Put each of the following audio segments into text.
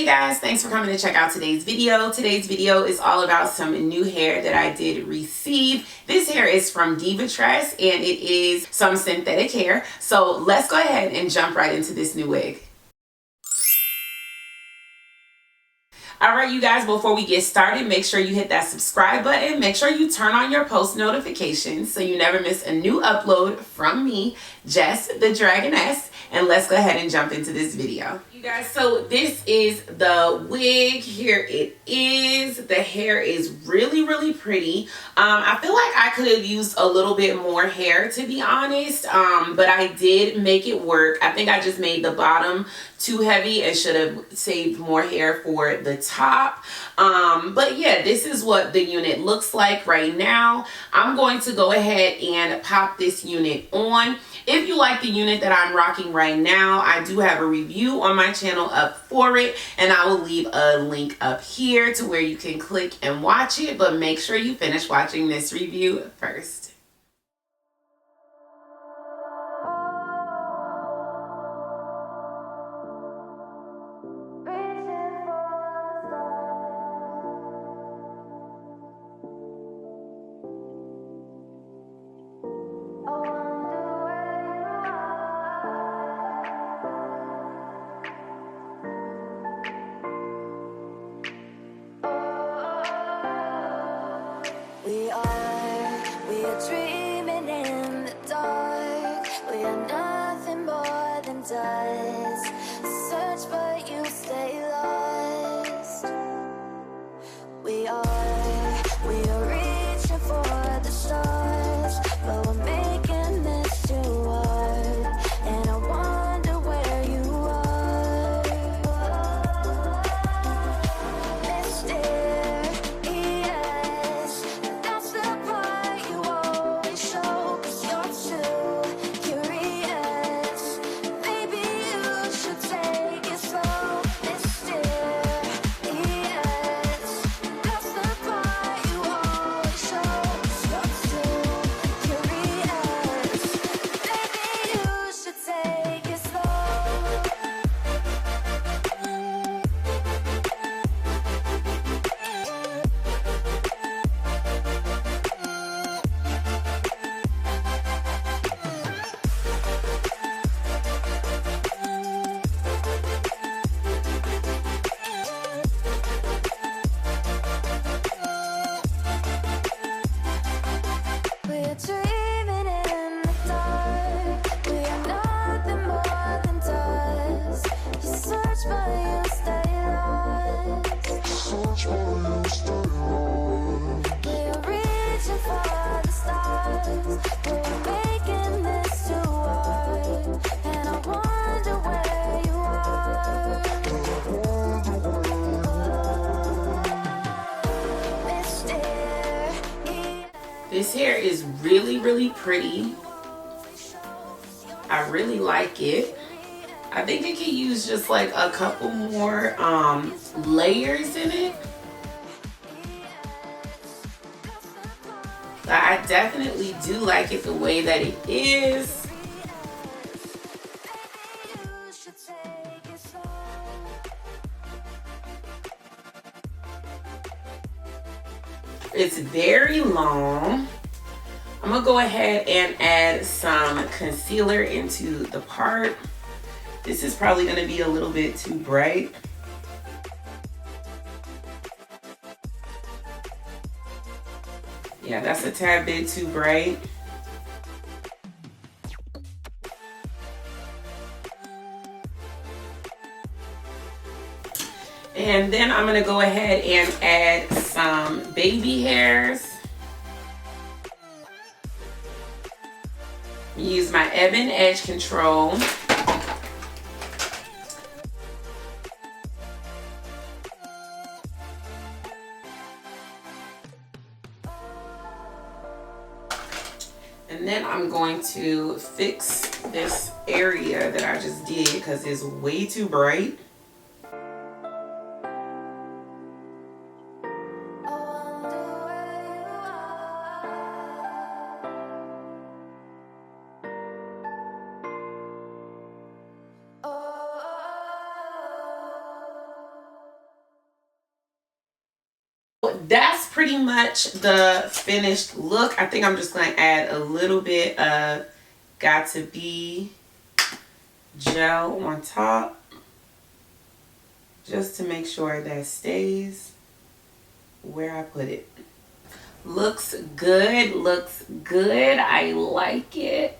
Hey guys, thanks for coming to check out today's video. Today's video is all about some new hair that I did receive. This hair is from Divatress and it is some synthetic hair. So let's go ahead and jump right into this new wig. Alright you guys, before we get started, make sure you hit that subscribe button. Make sure you turn on your post notifications so you never miss a new upload from me, JessTheDragoness. And let's go ahead and jump into this video. You guys, so this is the wig. Here it is. The hair is really pretty. I feel like I could have used a little bit more hair, to be honest, but I did make it work. I think I just made the bottom too heavy and should have saved more hair for the top. But yeah, this is what the unit looks like right now. I'm going to go ahead and pop this unit on. If you like the unit that I'm rocking right now, I do have a review on my channel up for it, and I will leave a link up here to where you can click and watch it, but make sure you finish watching this review first. We are dreaming in the dark. We are nothing more than dust. Search but you stay lost. We are reaching for the stars, but we're making this too hard. And I wonder where you are. This hair is really pretty. I really like it. I think it could use just like a couple more layers in it. But I definitely do like it the way that it is. It's very long. I'm gonna go ahead and add some concealer into the part. This is probably gonna be a little bit too bright. Yeah, that's a tad bit too bright. And then I'm gonna go ahead and add some baby hairs. Use my Ebon Edge Control. And then I'm going to fix this area that I just did because it's way too bright. so that's pretty much the finished look. I think I'm just going to add a little bit of Got to Be gel on top, just to make sure that stays where I put it. Looks good, looks good. I like it.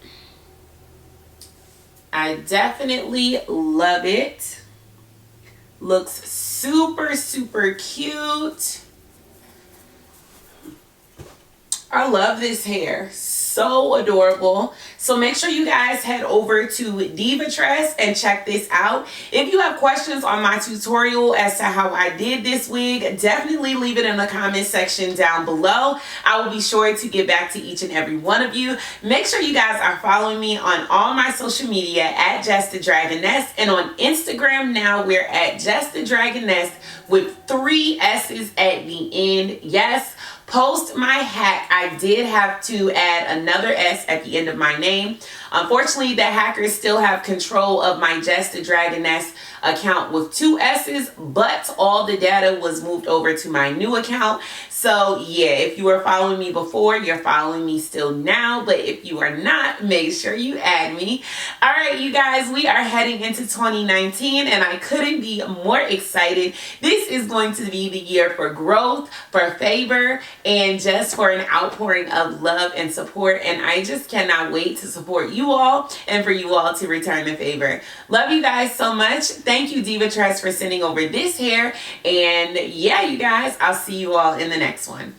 I definitely love it. Looks super, super cute. I love this hair. So adorable. So make sure you guys head over to Divatress and check this out. If you have questions on my tutorial as to how I did this wig, definitely leave it in the comment section down below. I will be sure to get back to each and every one of you. Make sure you guys are following me on all my social media at JessTheDragoness, and on Instagram now we're at JessTheDragoness with 3 S's at the end. Yes. Post my hack. I did have to add another S at the end of my name. Unfortunately, the hackers still have control of my JessTheDragoness account with 2 S's, but all the data was moved over to my new account. So yeah, if you were following me before, you're following me still now, but if you are not, make sure you add me. All right, you guys, we are heading into 2019 and I couldn't be more excited. This is going to be the year for growth, for favor, and just for an outpouring of love and support, and I just cannot wait to support you all and for you all to return the favor. Love you guys so much. Thank you, Divatress, for sending over this hair, and yeah, you guys, I'll see you all in the next one.